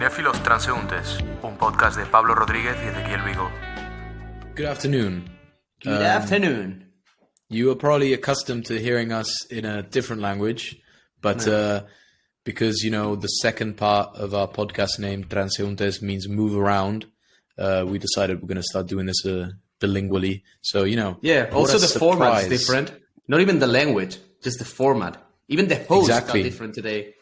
Cinéfilos Transeúntes, un podcast de Pablo Rodríguez y Ezequiel Vigo. Good afternoon. Good afternoon. You are probably accustomed to hearing us in a different language, but because, the second part of our podcast name, Transeúntes, means move around, we decided we're going to start doing this bilingually. So, Yeah, also the format is different. Not even the language, just the format. Even the hosts are different today.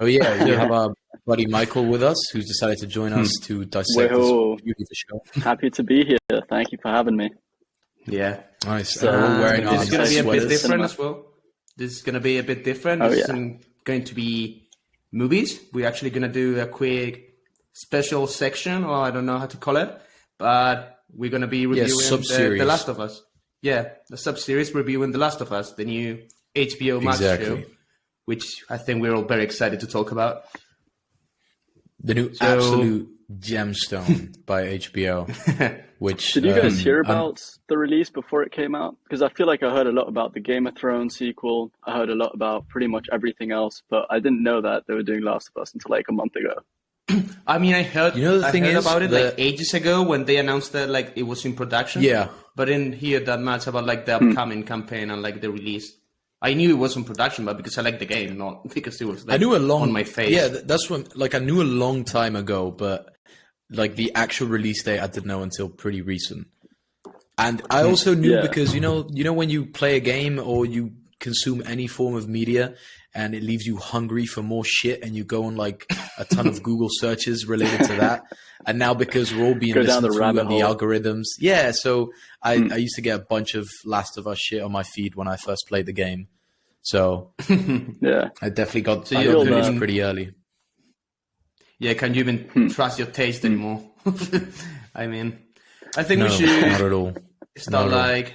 Oh, yeah, we have our buddy Michael with us, who's decided to join us to dissect this beautiful show. Happy to be here. Thank you for having me. Yeah. Nice. So, we're all wearing our this is going to be a bit different Cinema. as well. This is going to be a bit different. Oh, This yeah. is going to be movies. We're actually going to do a quick special section, or I don't know how to call it, but we're going to be reviewing sub-series. the Last of Us. Yeah, the sub-series reviewing The Last of Us, the new HBO Max show, which I think we're all very excited to talk about. The new absolute gemstone by HBO. Which Did you guys hear about the release before it came out? Because I feel like I heard a lot about the Game of Thrones sequel. I heard a lot about pretty much everything else, but I didn't know that they were doing Last of Us until like a month ago. I mean, I heard about it like ages ago when they announced that like it was in production. Yeah. But I didn't hear that much about like the upcoming campaign and like the release. I knew it was in production, but because I liked the game, not because it was like on my face. Yeah, that's when I knew a long time ago, but like the actual release date I didn't know until pretty recent. And I also knew because you know when you play a game or you consume any form of media and it leaves you hungry for more shit and you go on like a ton of Google searches related to that. And now because we're all being listened to and the algorithms. Yeah, so I used to get a bunch of Last of Us shit on my feed when I first played the game. So Yeah. I definitely got So I you got don't news pretty early. Yeah, can you even trust your taste anymore? I mean, I think we should not at all. start like.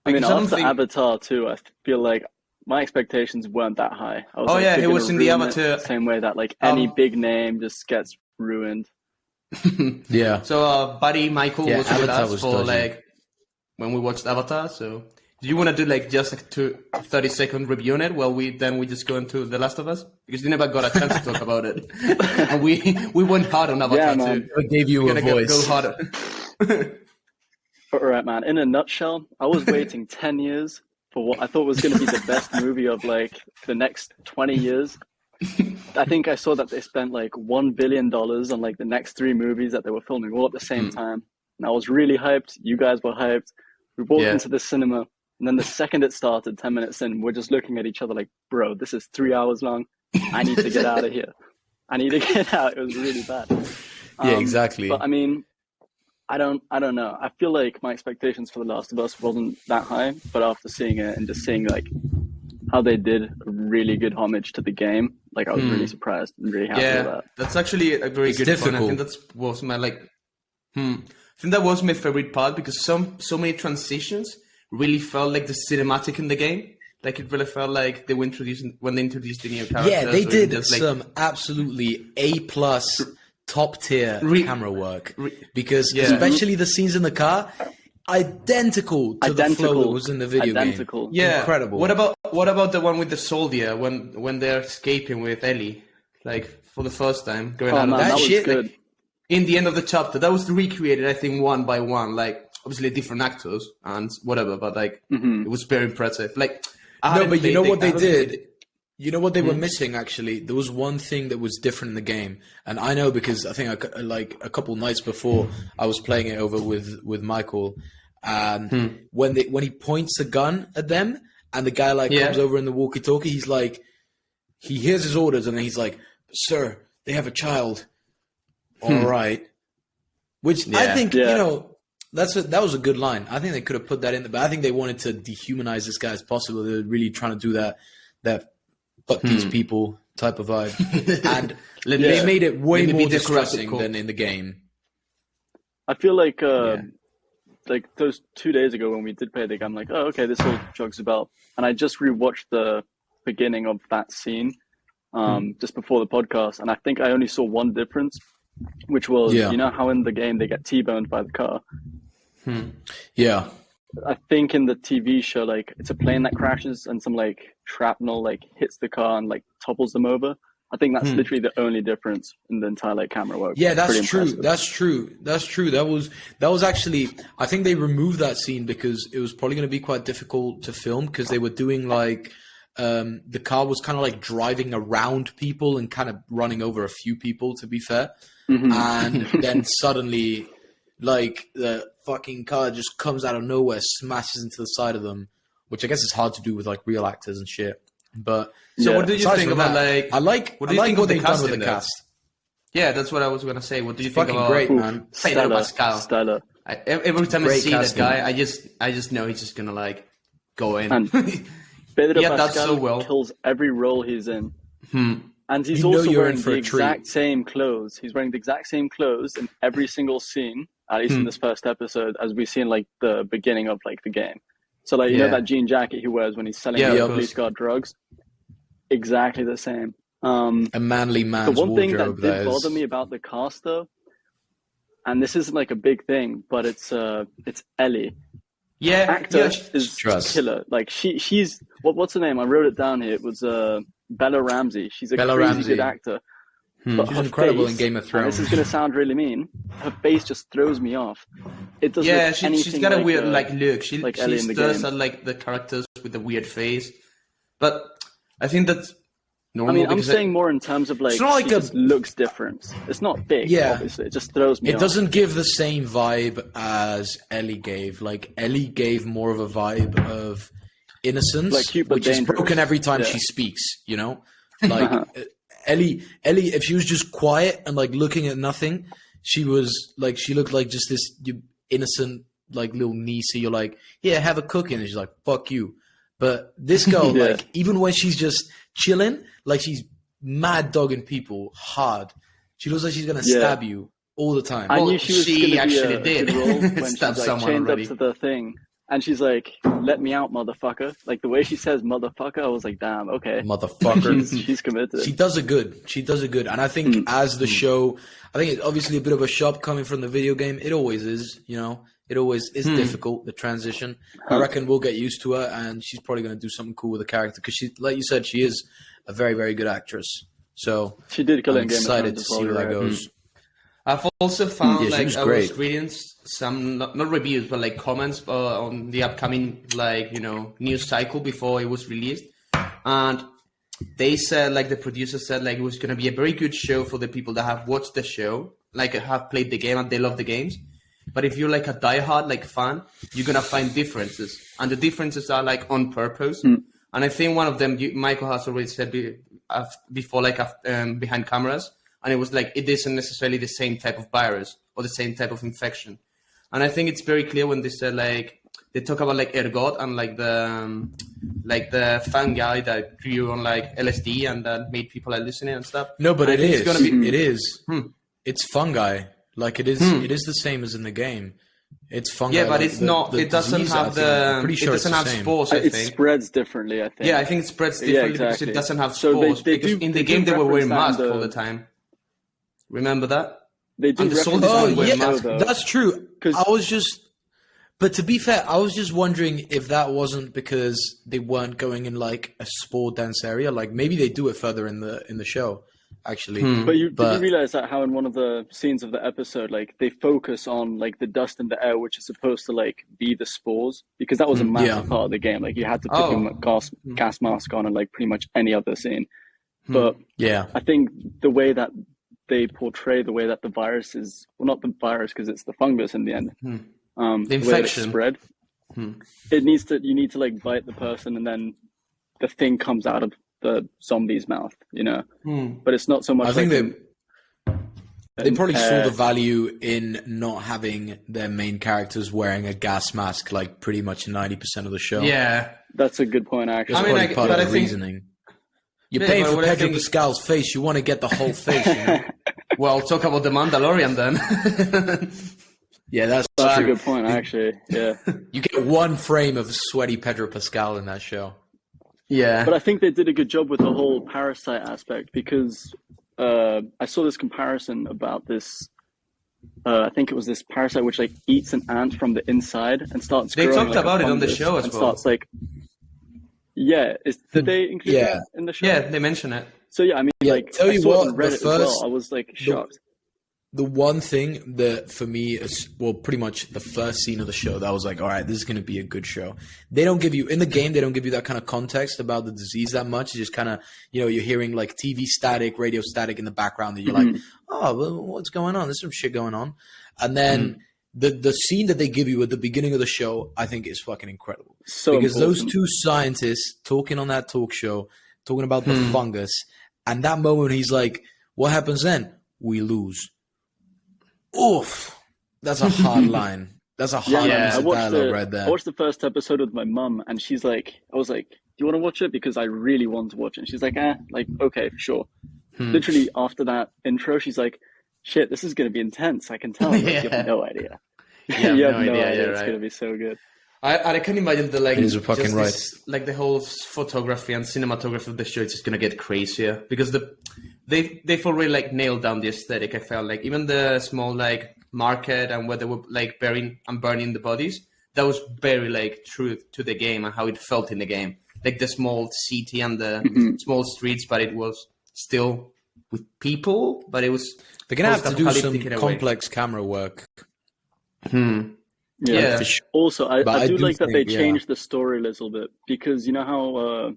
I mean, because don't after think- Avatar too, I feel like my expectations weren't that high. I was Oh, like, yeah, they're it was gonna in the ruin it Avatar. the same way that like any big name just gets ruined. Yeah. So buddy Michael was with Avatar us was for dodgy. like when we watched Avatar. So do you want to do like just like 30-second review on it while we just go into The Last of Us? Because we never got a chance to talk about it, and we went hard on Avatar Yeah, man. too. I gave you We're a gonna voice. go harder. All right, man. In a nutshell, I was waiting 10 years for what I thought was going to be the best movie of like the next 20 years. I think I saw that they spent like $1 billion on like the next 3 movies that they were filming all at the same time. And I was really hyped. You guys were hyped. We walked into the cinema. And then the second it started, 10 minutes in, we're just looking at each other like, bro, this is 3 hours long. I need to get out of here. I need to get out. It was really bad. Yeah, exactly. But I mean, I don't know. I feel like my expectations for The Last of Us wasn't that high, but after seeing it and just seeing like how they did a really good homage to the game, like I was really surprised and really happy with that. That's actually a very good point. I think that was my I think that was my favorite part because so many transitions really felt like the cinematic in the game. Like it really felt like they were introducing when they introduced the new characters. Yeah, they did just, like, some absolutely A+ top tier camera work because especially the scenes in the car, identical to the flow that was in the video game. Yeah, incredible. What about the one with the soldier when they're escaping with Ellie, like for the first time going out of that was shit, good. Like, in the end of the chapter, that was recreated, I think, one by one. Like obviously different actors and whatever, but like it was very impressive. Like but you know what they did? You know what they were missing, actually? There was one thing that was different in the game. And I know because I think like a couple nights before I was playing it over with Michael. And when he points a gun at them and the guy comes over in the walkie-talkie, he's like, he hears his orders and then he's like, "Sir, they have a child." All right. Which I think, that was a good line. I think they could have put that in there, but I think they wanted to dehumanize this guy as possible. They were really trying to do that fuck these people type of vibe. And they made it way more distressing than in the game. I feel like those 2 days ago when we did play the game, I'm like, oh, okay, this all jogs about. And I just rewatched the beginning of that scene just before the podcast. And I think I only saw one difference, which was, you know how in the game they get T-boned by the car? Yeah. I think in the TV show, like it's a plane that crashes and some like shrapnel like hits the car and like topples them over. I think that's literally the only difference in the entire like camera work. Yeah, that's Pretty true. impressive. That's true. That was actually. I think they removed that scene because it was probably going to be quite difficult to film because they were doing like the car was kind of like driving around people and kind of running over a few people. To be fair, and then suddenly, like the fucking car just comes out of nowhere, smashes into the side of them, which I guess is hard to do with like real actors and shit. But so what did you think about that, what they've done with the cast? Yeah, that's what I was gonna say. What do you think about great, man. Pedro Pascal? Stellar. Every time I see casting. that guy, I just know he's just gonna like go in. And Pedro Yeah, that's Pascal so well. kills every role he's in. And he's You know also you're wearing in for the a treat. exact same clothes. He's wearing the exact same clothes in every single scene, at least in this first episode, as we see in like the beginning of like the game. So like you know that jean jacket he wears when he's selling Yeah, the of police car drugs? Exactly the same. A manly man's The one thing that wardrobe. did bother me about the cast though, and this isn't like a big thing, but it's Ellie. Yeah, Actor yeah, is Trust. killer. Like she's what's her name? I wrote it down here. It was Bella Ramsey. She's a Bella crazy Ramsey. good actor. But She's her incredible face, in Game of and Thrones. this is gonna sound really mean. Her face just throws me off. It doesn't. yeah. look She's anything got a like, weird like look. She like Ellie in the does game. like the characters with the weird face, but I think that's normal. I mean, I'm because saying more in terms of like It's not like she a- just looks different. It's not big, Yeah. obviously. It just throws me It off. doesn't give the same vibe as Ellie gave. Like Ellie gave more of a vibe of innocence, Like cute but which is dangerous. broken every time Yeah. she speaks. You know, like Ellie, if she was just quiet and like looking at nothing, she looked like just this innocent like little niece. You're like, yeah, have a cookie, and she's like, fuck you. But this girl, Yeah. like, even when she's just chilling, like she's mad dogging people hard. She looks like she's gonna stab you all the time. I Well, knew she was she going to actually be a did good role when she's stab like someone chained already. up to the thing, and she's like, "Let me out, motherfucker!" Like the way she says "motherfucker," I was like, "Damn, okay." Motherfucker. She's committed. She does it good. She does it good. And I think as the show, I think it's obviously a bit of a shock coming from the video game. It always is, you know. It always is difficult, the transition. I reckon we'll get used to her, and she's probably going to do something cool with the character. Because she, like you said, she is a very, very good actress. So She did kill I'm it in Game of excited Thrones to as see well, where that right? goes. I've also found Yeah, she like was I great. was reading some not reviews but like comments on the upcoming like news cycle before it was released, and they said like the producer said like it was going to be a very good show for the people that have watched the show, like have played the game and they love the games. But if you're like a diehard like fan, you're gonna find differences, and the differences are like on purpose. And I think one of them, Michael has already said before, like behind cameras. And it was like, it isn't necessarily the same type of virus or the same type of infection. And I think it's very clear when they say like, they talk about like ergot and like the fan guy that grew on like LSD and that made people hallucinate and stuff. No, but and it is. Gonna be, It is. It's fungi. Like it is. It is the same as in the game. It's fungi. yeah, but like it's not. the It doesn't disease, have I think, I'm the. pretty sure It it's doesn't the have same. spores. I It think. spreads differently, I think. Yeah, I think it spreads differently because it doesn't have So spores. they because do- in they the game do they were wearing reference that masks in all the time. Remember that? They do And the reference soldiers that Oh don't wear yeah, masks, though. that's true. 'Cause- I was just, but to be fair, I was just wondering if that wasn't because they weren't going in like a spore dense area. Like maybe they do it further in the show, actually. But did you realize that how in one of the scenes of the episode, like they focus on like the dust in the air, which is supposed to like be the spores, because that was a massive part of the game. Like you had to put your gas mask on in like pretty much any other scene. But Yeah, I think the way that they portray the way that the virus is, well, not the virus because it's the fungus in the end. The The way that it's infection. spread. You need to like bite the person and then the thing comes out of the zombie's mouth, you know. But it's not so much. I think like they probably saw the value in not having their main characters wearing a gas mask like pretty much 90% of the show. Yeah. That's a good point, actually. That's I mean, probably part but of I the think- reasoning. You're Yeah, paying but for what I Pedro think- Pascal's face. You want to get the whole face. You know? Well, talk about the Mandalorian then. Yeah, that's That's a true. good point, actually. Yeah. You get one frame of sweaty Pedro Pascal in that show. yeah. But I think they did a good job with the whole parasite aspect because I saw this comparison about this. I think it was this parasite which like eats an ant from the inside and starts. They growing talked like a about it on the fungus show as and well. Starts like. Yeah, did they include that in the show? Yeah, they mention it. So yeah, I mean, like tell I you saw it what, on Reddit as well. I was like shocked. The one thing that for me is, well, pretty much the first scene of the show that I was like, all right, this is going to be a good show. They don't give you, in the game, they don't give you that kind of context about the disease that much. It's just kind of, you're hearing like TV static, radio static in the background that you're like, oh, well, what's going on? There's some shit going on. And then the scene that they give you at the beginning of the show, I think is fucking incredible. Because those two scientists talking on that talk show, talking about the fungus, and that moment he's like, what happens then? We lose. Oof, that's a hard line. That's a hard line of dialogue right there. I watched the first episode with my mum, and she's like, I was like, do you want to watch it? Because I really want to watch it. And she's like, okay, sure. Literally after that intro, she's like, shit, this is going to be intense. I can tell. Like, you have no idea. You have no idea. It's going to be so good. I can imagine the It is fucking right. Like the whole photography and cinematography of the show is just gonna get crazier because they've already like nailed down the aesthetic. I felt like even the small like market and where they were like burning the bodies, that was very like true to the game and how it felt in the game. Like the small city and the small streets, but it was still with people. But it was they're gonna have to do some complex camera work. Yeah. Also, I do like that they changed the story a little bit because you know how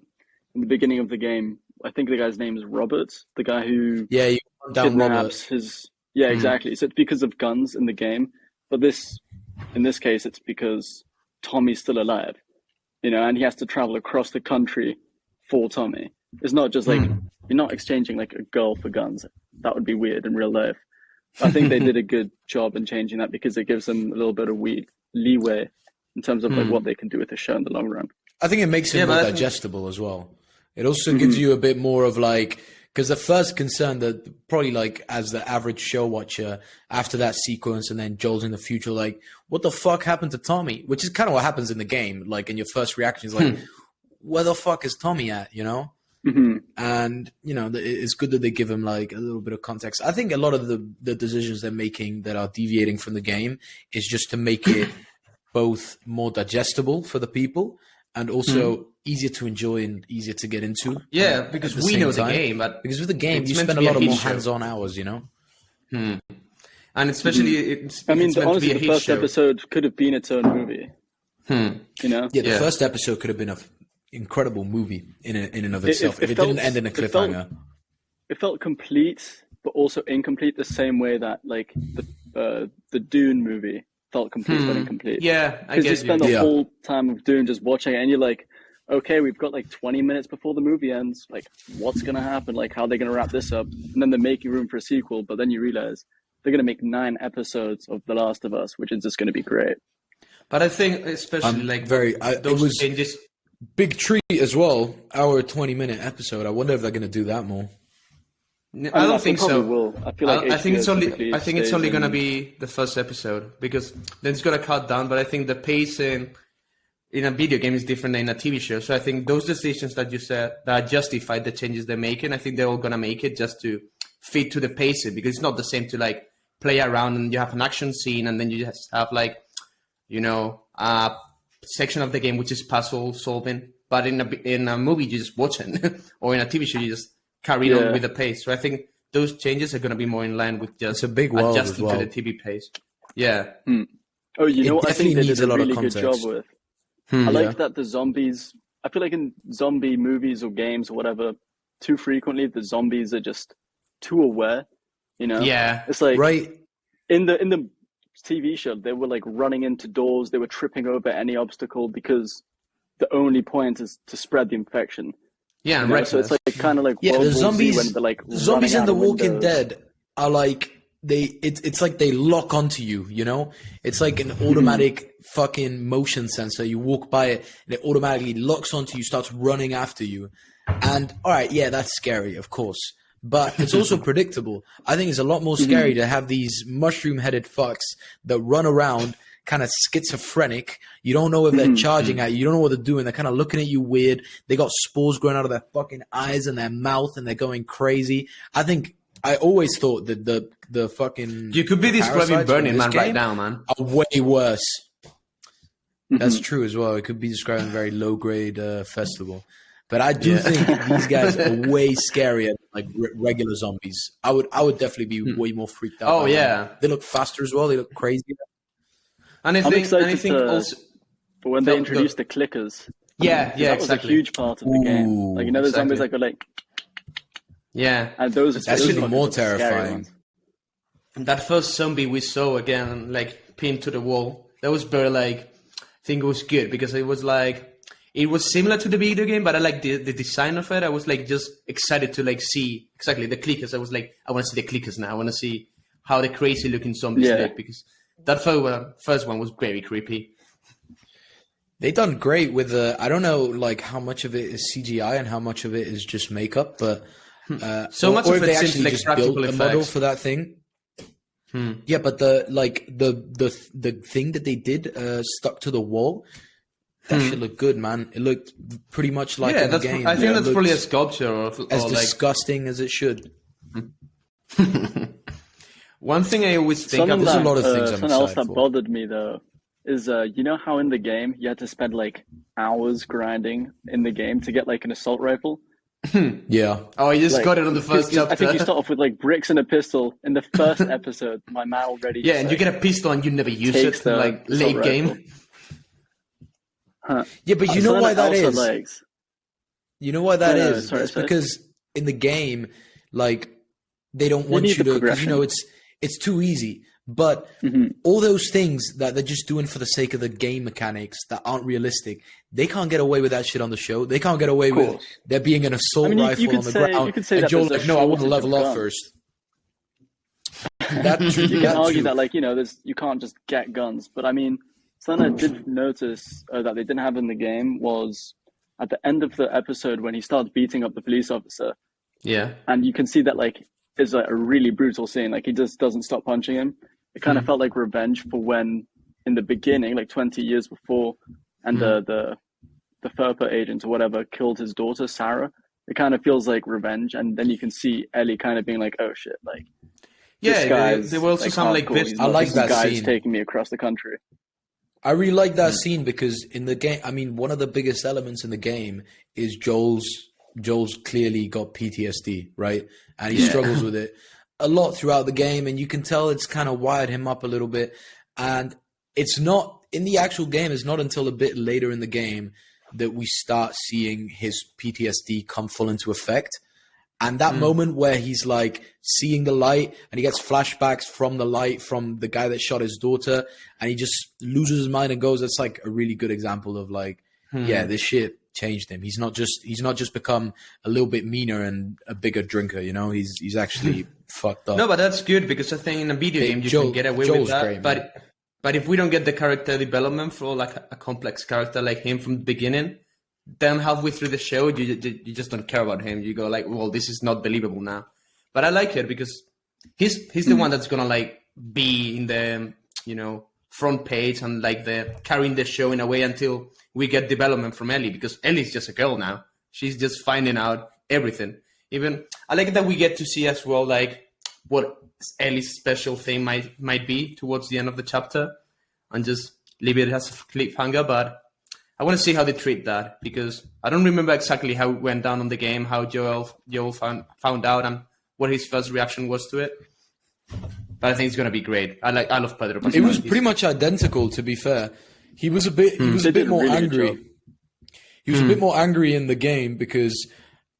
in the beginning of the game, I think the guy's name is Robert, the guy who you kidnaps his. Yeah, exactly. So it's because of guns in the game, but in this case, it's because Tommy's still alive, and he has to travel across the country for Tommy. It's not just like you're not exchanging like a girl for guns. That would be weird in real life. I think they did a good job in changing that because it gives them a little bit of leeway in terms of like what they can do with the show in the long run. I think it makes it more digestible as well. It also gives you a bit more of like, because the first concern that probably like as the average show watcher after that sequence and then Joel's in the future, like what the fuck happened to Tommy? Which is kind of what happens in the game. Like in your first reaction is like, where the fuck is Tommy at? And it's good that they give him like a little bit of context. I think a lot of the decisions they're making that are deviating from the game is just to make it both more digestible for the people and also easier to enjoy and easier to get into. Yeah, because we know the game, but because with the game you spend a lot of more hands-on hours, And especially, honestly, the first episode could have been its own movie. The first episode could have been an incredible movie in and of itself if it didn't end in a cliffhanger. It felt complete, but also incomplete the same way that like the Dune movie felt complete but incomplete. Yeah, I guess because you spend the whole time of Dune just watching it, and you're like, okay, we've got like 20 minutes before the movie ends. Like, what's gonna happen? Like, how are they gonna wrap this up? And then they're making room for a sequel, but then you realize they're gonna make 9 episodes of The Last of Us, which is just gonna be great. But I think especially those changes. Big treat as well. Hour 20-minute episode. I wonder if they're going to do that more. I don't think so. Will. I feel like I think it's only going to be the first episode because then it's going to cut down. But I think the pacing in a video game is different than in a TV show. So I think those decisions that you said that justified the changes they're making, I think they're all going to make it just to fit to the pacing because it's not the same to like play around and you have an action scene and then you just have like a section of the game which is puzzle solving, but in a movie you just watch it, or in a TV show you just carry on with the pace. So I think those changes are going to be more in line with just a big world adjusting as well. to the TV pace. Yeah. Oh, what I think they did a really good job context. with. I like that the zombies. I feel like in zombie movies or games or whatever, too frequently the zombies are just too aware. Yeah. It's like right in the TV show, they were like running into doors, they were tripping over any obstacle because the only point is to spread the infection. Yeah, so it's like kind of like the zombies when they're like zombies in The Walking windows. Dead are like it's like they lock onto you, It's like an automatic fucking motion sensor. You walk by it and it automatically locks onto you, starts running after you. And all right, yeah, that's scary, of course. But it's also predictable. I think it's a lot more scary to have these mushroom-headed fucks that run around kind of schizophrenic. You don't know if they're charging at you. You don't know what they're doing. They're kind of looking at you weird. They got spores growing out of their fucking eyes and their mouth, and they're going crazy. I always thought that the fucking you could be describing Burning Man right now, man. Are way worse. That's true as well. It could be describing a very low-grade festival. But I do think these guys are way scarier than like regular zombies. I would definitely be way more freaked out. Oh by yeah, them. They look faster as well. They look crazier. And I'm excited also for when they introduce the clickers. Yeah, that was a huge part of the game. Like, you know, the zombies that go like, and those that's even more scary terrifying. ones. That first zombie we saw again, like pinned to the wall, that was very like, I think it was good because it was like, it was similar to the video game, but I like the design of it. I was like just excited to like see exactly the clickers. I was like, I want to see the clickers now. I want to see how the crazy looking zombies look, because that first one was very creepy. They done great with I don't know like how much of it is CGI and how much of it is just makeup, but so much of it actually seems like just practical built a effects. model for that thing. Yeah, but the thing that they did stuck to the wall. That shit looked good, man. It looked pretty much like in the game. I think that's probably a sculpture or as like, disgusting as it should. One thing I always think of, there's a lot of things I'm something else excited that for. bothered me though is you know how in the game you had to spend like hours grinding in the game to get like an assault rifle. Yeah. Oh, you just Like, got it on the first chapter. I think you start off with like bricks and a pistol in the first episode. My man already. Yeah, and you get a pistol and you never use it takes the like assault late game. rifle. Huh. Yeah, but you know why that is? Legs. You know why that No, is? sorry, It's sorry. because in the game, like they don't want need you the to, because you know progression. it's too easy. But all those things that they're just doing for the sake of the game mechanics that aren't realistic, they can't get away with that shit on the show. They can't get away with there being an assault rifle you on the could say, ground. You could say And that Joel's there's like, a no, I want to shortage level of up guns. first. That You can argue too. that, like, you know, you can't just get guns. But I mean, something I did notice that they didn't have in the game was at the end of the episode when he starts beating up the police officer, Yeah. and you can see that like it's like a really brutal scene. Like he just doesn't stop punching him. It kind of felt like revenge for when in the beginning, like 20 years before, and the FERPA agent or whatever killed his daughter Sarah. It kind of feels like revenge, and then you can see Ellie kind of being like, "Oh shit!" Like, this guy's there were also like, some like hardcore. bits. He's I not like just that guys scene. taking me across the country. I really like that scene because in the game, I mean, one of the biggest elements in the game is Joel's clearly got PTSD, right? And he struggles with it a lot throughout the game, and you can tell it's kind of wired him up a little bit. And it's not in the actual game, it's not until a bit later in the game that we start seeing his PTSD come full into effect. And that moment where he's like seeing the light and he gets flashbacks from the light from the guy that shot his daughter and he just loses his mind and goes, that's like a really good example of like, yeah, this shit changed him. He's not just become a little bit meaner and a bigger drinker, you know, he's actually fucked up. No, but that's good because I think in a video game you can get away Joel's with that. great, man. But if we don't get the character development for like a complex character like him from the beginning, then halfway through the show, you just don't care about him. You go like, well, this is not believable now. But I like it because he's the one that's gonna like be in the, you know, front page and like the carrying the show in a way until we get development from Ellie, because Ellie's just a girl now. She's just finding out everything. Even I like that we get to see as well like what Ellie's special thing might be towards the end of the chapter, and just leave it as a cliffhanger. But I want to see how they treat that, because I don't remember exactly how it went down on the game, how Joel found out and what his first reaction was to it. But I think it's going to be great. I love Pedro. It was pretty much identical, to be fair. He was a bit more angry. He was a bit more angry in the game because,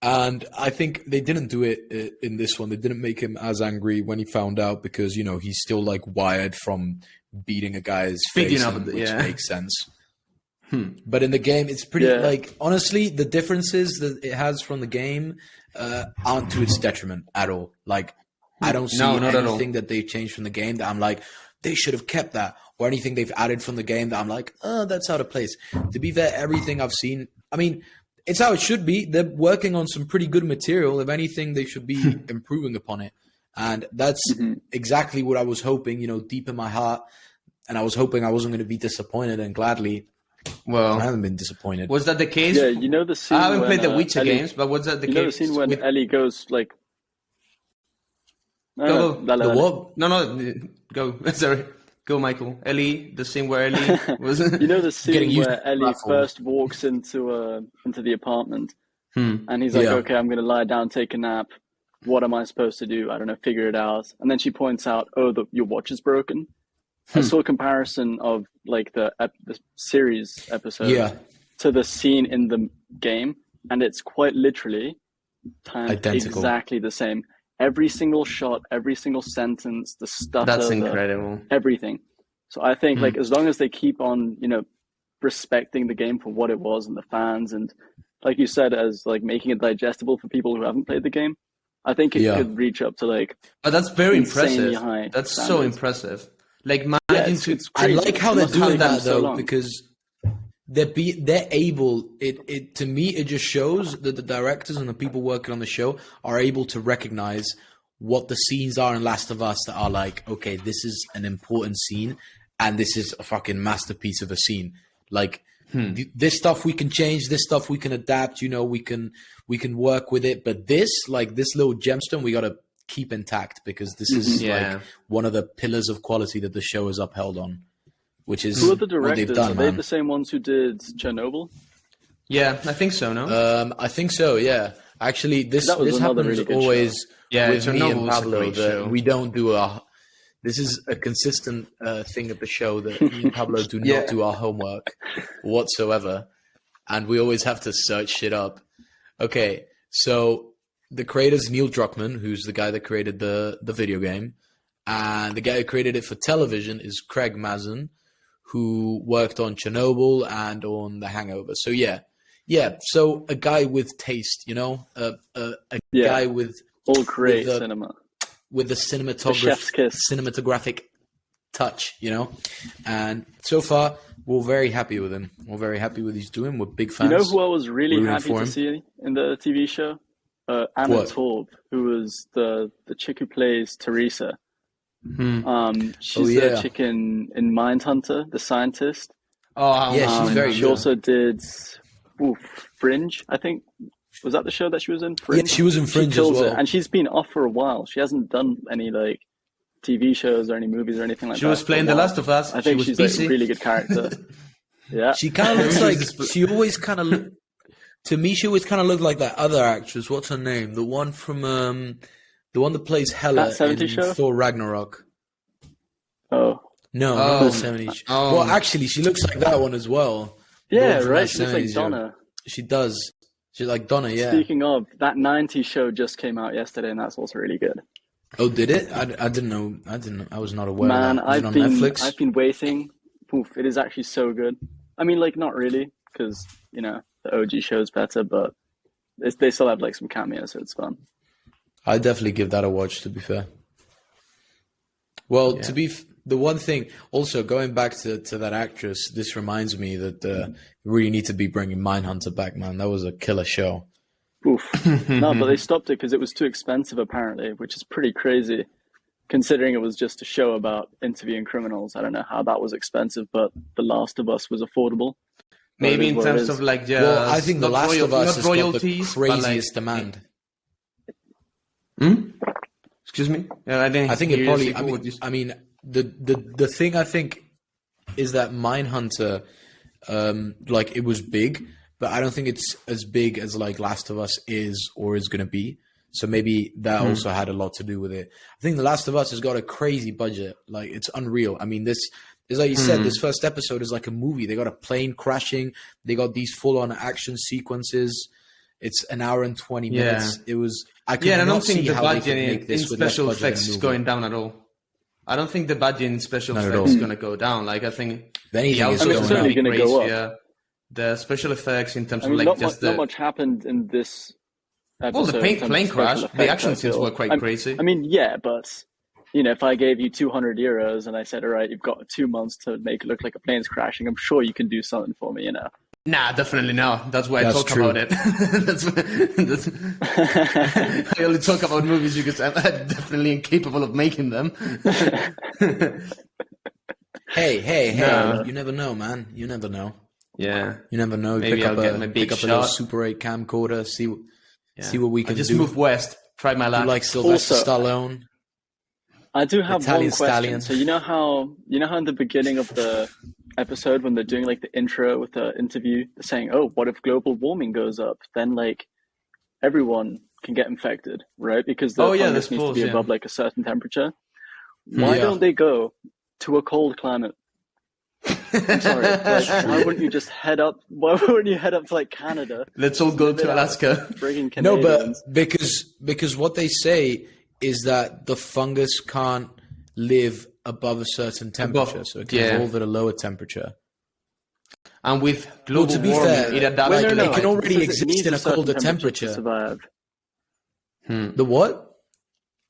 and I think they didn't do it in this one. They didn't make him as angry when he found out because, you know, he's still like wired from beating a guy's face, which makes sense. But in the game, it's pretty like, honestly, the differences that it has from the game aren't to its detriment at all. Like, I don't see anything that they changed from the game that I'm like, they should have kept that, or anything they've added from the game that I'm like, oh, that's out of place. To be fair, everything I've seen, I mean, it's how it should be. They're working on some pretty good material. If anything, they should be improving upon it. And that's exactly what I was hoping, you know, deep in my heart. And I was hoping I wasn't going to be disappointed, and gladly, well, I haven't been disappointed. Was that the case? Yeah, you know the scene. I haven't when, played the Witcher Ellie, games, but was that the case? You know the scene when Ellie goes like. Go. The what? No, go. Sorry. Go, Michael. Ellie, the scene where Ellie was. You know the scene Getting used where to Ellie platform. first walks into the apartment, And he's like, okay, I'm going to lie down, take a nap. What am I supposed to do? I don't know, figure it out. And then she points out, oh, your watch is broken. I saw a comparison of like the series episode to the scene in the game, and it's quite literally identical. Exactly the same. Every single shot, every single sentence, the stuff. That's incredible. Everything. So I think like as long as they keep on, respecting the game for what it was and the fans, and like you said, as like making it digestible for people who haven't played the game, I think it could reach up to like. But that's very impressive. That's standards. So impressive. Like managing it's I like how they're doing that though, so because they're able. It to me, it just shows that the directors and the people working on the show are able to recognize what the scenes are in Last of Us that are like, okay, this is an important scene, and this is a fucking masterpiece of a scene. Like this stuff we can change, this stuff we can adapt. We can work with it, but this little gemstone we gotta keep intact because this is like one of the pillars of quality that the show is upheld on, which is who are the directors? What they've done, are they the same ones who did Chernobyl? Yeah, I think so. No, I think so. Yeah, actually, this happens really always with Chernobyl me and Pablo. that we don't do This is a consistent thing of the show that me and Pablo do not do our homework whatsoever, and we always have to search shit up. Okay, so. The creator's Neil Druckmann, who's the guy that created the video game. And the guy who created it for television is Craig Mazin, who worked on Chernobyl and on The Hangover. So, yeah. So a guy with taste, a guy with... all great cinema. With the cinematographic touch, And so far, we're very happy with him. We're very happy with what he's doing. We're big fans. You know who I was really happy to see in the TV show? Anna Torv, who was the chick who plays Teresa. She's the chick in Mindhunter, the scientist. She's very good. She also did Fringe, I think. Was that the show that she was in? Fringe? Yeah, she was in Fringe as well. And she's been off for a while. She hasn't done any like TV shows or any movies or anything like that. She was playing The Last of Us. I think she's like a really good character. Yeah. She kind of looks like... She always kind of... To me, she always kind of looked like that other actress. What's her name? The one from the one that plays Hela in show? Thor Ragnarok. Oh no, not the 70s. Oh. Well, actually, she looks like that one as well. Yeah, right. She looks like Donna. She does. She's like Donna. Yeah. Speaking of, that 90s show just came out yesterday, and that's also really good. Oh, did it? I didn't know. I was not aware. Man, of that. Is it on Netflix? I've been waiting. It is actually so good. I mean, like, not really, because the OG show's better, but they still have like some cameos, so it's fun. I'd definitely give that a watch, to be fair. Well, the one thing, also going back to that actress, this reminds me that we really need to be bringing Mindhunter back, man. That was a killer show. Oof. No, but they stopped it because it was too expensive, apparently, which is pretty crazy, considering it was just a show about interviewing criminals. I don't know how that was expensive, but The Last of Us was affordable. Maybe in terms of like, well, I think The Last of Us has got the craziest demand. Excuse me? I think it probably. I mean, the thing I think is that Mindhunter, like it was big, but I don't think it's as big as like Last of Us is or is going to be. So maybe that also had a lot to do with it. I think The Last of Us has got a crazy budget. Like it's unreal. I mean, this. It's like you said, this first episode is like a movie. They got a plane crashing. They got these full-on action sequences. It's an hour and 20 minutes. It was. I don't think the budget in special effects is going down at all. I don't think the budget in special effects is going to go down. Like I think it's certainly going to go up. Yeah, the special effects in terms of like not much happened in this episode. Well, the plane crash, the action scenes were quite crazy. I mean, yeah, but. If I gave you 200 euros and I said, all right, you've got 2 months to make it look like a plane's crashing, I'm sure you can do something for me, Nah, definitely not. That's why I talk about it. I only talk about movies because I'm definitely incapable of making them. Hey, no. You never know, man. You never know. Yeah. You never know. Maybe I'll get my big pick up a little Super 8 camcorder, see what we can do. Just move west, try my luck. You like Sylvester Stallone? I do have Italian one question. stallion. So you know how in the beginning of the episode when they're doing like the intro with the interview, they're saying, "Oh, what if global warming goes up?" Then like everyone can get infected, right? Because the fungus needs to be above like a certain temperature. Why don't they go to a cold climate? I'm sorry. Like, why wouldn't you just head up? Why wouldn't you head up to like Canada? Let's all go to Alaska. No, but because what they say is that the fungus can't live above a certain temperature, so it can evolve at a lower temperature. And with global warming, it can already exist in a colder temperature. To survive. The what?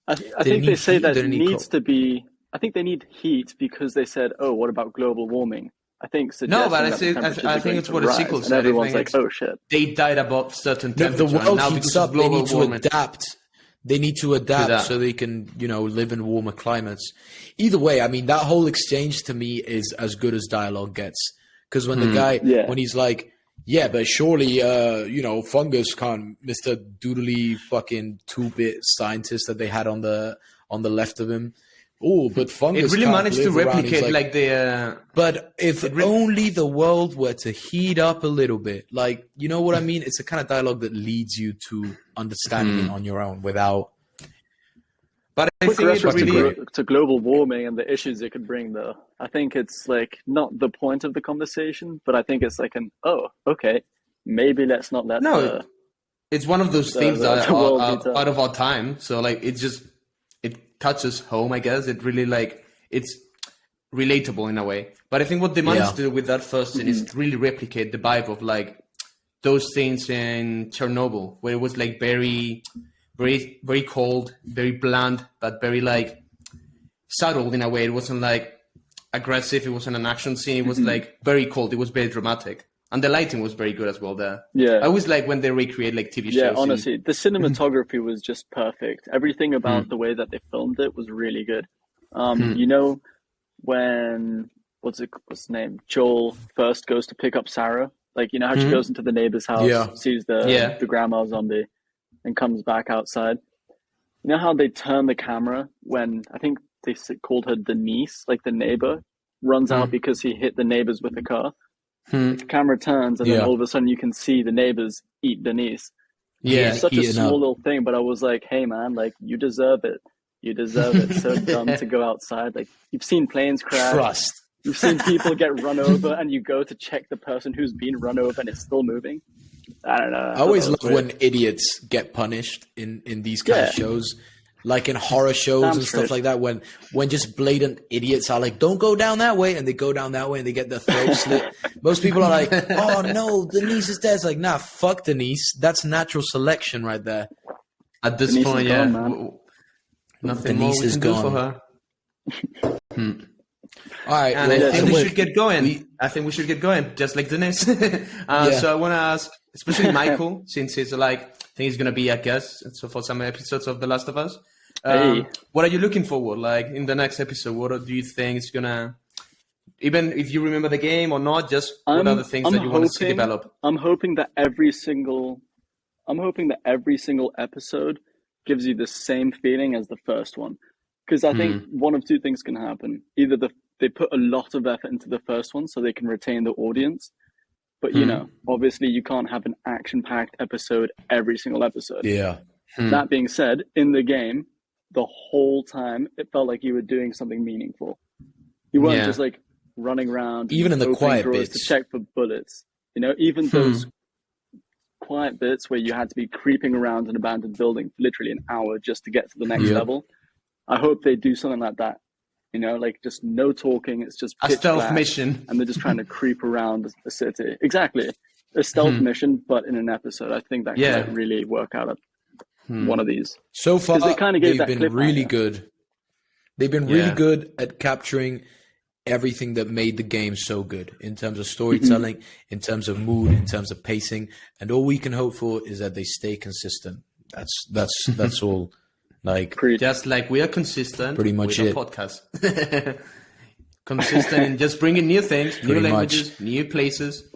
I think they say that it needs to be. I think they need heat because they said, "Oh, what about global warming?" I think. No, but I think it's what a sequel said. And everyone's like, "Oh shit!" They died above certain temperature. The world now heats up. They need to adapt. They need to adapt so they can, live in warmer climates. Either way, I mean, that whole exchange to me is as good as dialogue gets. Because when the guy, when he's like, yeah, but surely, fungus can't, Mr. Doodly fucking 2-bit scientist that they had on the left of him. Oh, but fungus it really can't managed to live around. replicate like the. But if only the world were to heat up a little bit, like, you know what I mean? It's a kind of dialogue that leads you to understanding it on your own without. But I think it's really to global warming and the issues it could bring, though. I think it's like not the point of the conversation, but I think it's like maybe let's not let. No, it's one of those things that are out of our time. So like, it touches home, I guess. It really it's relatable in a way. But I think what they managed to do with that first scene is really replicate the vibe of like those scenes in Chernobyl, where it was like very, very, very cold, very bland, but very like subtle in a way. It wasn't like aggressive. It wasn't an action scene. It was like very cold. It was very dramatic. And the lighting was very good as well there. Yeah. I always like when they recreate like TV shows. Yeah, honestly, the cinematography was just perfect. Everything about the way that they filmed it was really good. When what's his name? Joel first goes to pick up Sarah. Like, you know how she goes into the neighbor's house, sees the grandma zombie, and comes back outside. You know how they turn the camera when, I think they called her Denise, like the neighbor, runs out because he hit the neighbors with a car. The camera turns and then all of a sudden you can see the neighbors eat Denise. Yeah, it's such a small little thing, but I was like, hey man, like you deserve it. You deserve it. So dumb to go outside. Like you've seen planes crash. Trust. You've seen people get run over and you go to check the person who's been run over and it's still moving. I don't know. I always love when idiots get punished in these kind of shows. Like in horror shows and stuff like that, when just blatant idiots are like, don't go down that way, and they go down that way and they get their throat slit. Most people are like, oh no, Denise is dead. It's like, nah, fuck Denise. That's natural selection right there. At this Denise point, gone, man. Nothing Denise more we can do for her. All right, and I think we should get going. I think we should get going, just like Denise. So I want to ask, especially Michael, since he's like, I think he's going to be a guest for some episodes of The Last of Us. What are you looking forward, like, in the next episode? What do you think is going to, even if you remember the game or not, just what are the things that you want to see develop? I'm hoping that every single episode gives you the same feeling as the first one. Because I think one of two things can happen. Either they put a lot of effort into the first one so they can retain the audience. But, obviously you can't have an action-packed episode every single episode. Yeah. That being said, in the game, the whole time, it felt like you were doing something meaningful. You weren't just like running around. Even in the quiet bits. To check for bullets. Even those quiet bits where you had to be creeping around an abandoned building for literally an hour just to get to the next level. I hope they do something like that. Like just no talking. It's just a stealth mission. And they're just trying to creep around the city. Exactly. A stealth mission, but in an episode. I think that could really work out at one of these. So far, they kind of gave they've been really good. They've been really good at capturing everything that made the game so good in terms of storytelling, in terms of mood, in terms of pacing. And all we can hope for is that they stay consistent. That's all. Like just like we are consistent, pretty much with our podcast. Consistent in just bringing new things, new languages, new places.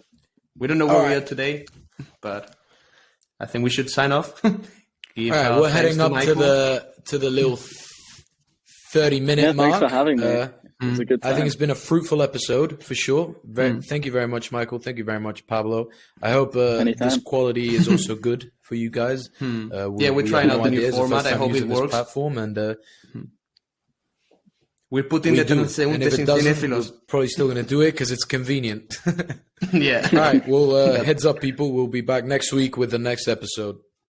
We don't know where we are today, but I think we should sign off. All right, we're heading up to the little 30-minute mark. Thanks for having me. It was a good time. I think it's been a fruitful episode for sure. Thank you very much, Michael. Thank you very much, Pablo. I hope this quality is also good for you guys. We're trying out the new format. I hope it works. Platform and we're putting the transeuntes in cinephilos. We're probably still going to do it because it's convenient. Yeah. All right. Well, heads up, people. We'll be back next week with the next episode.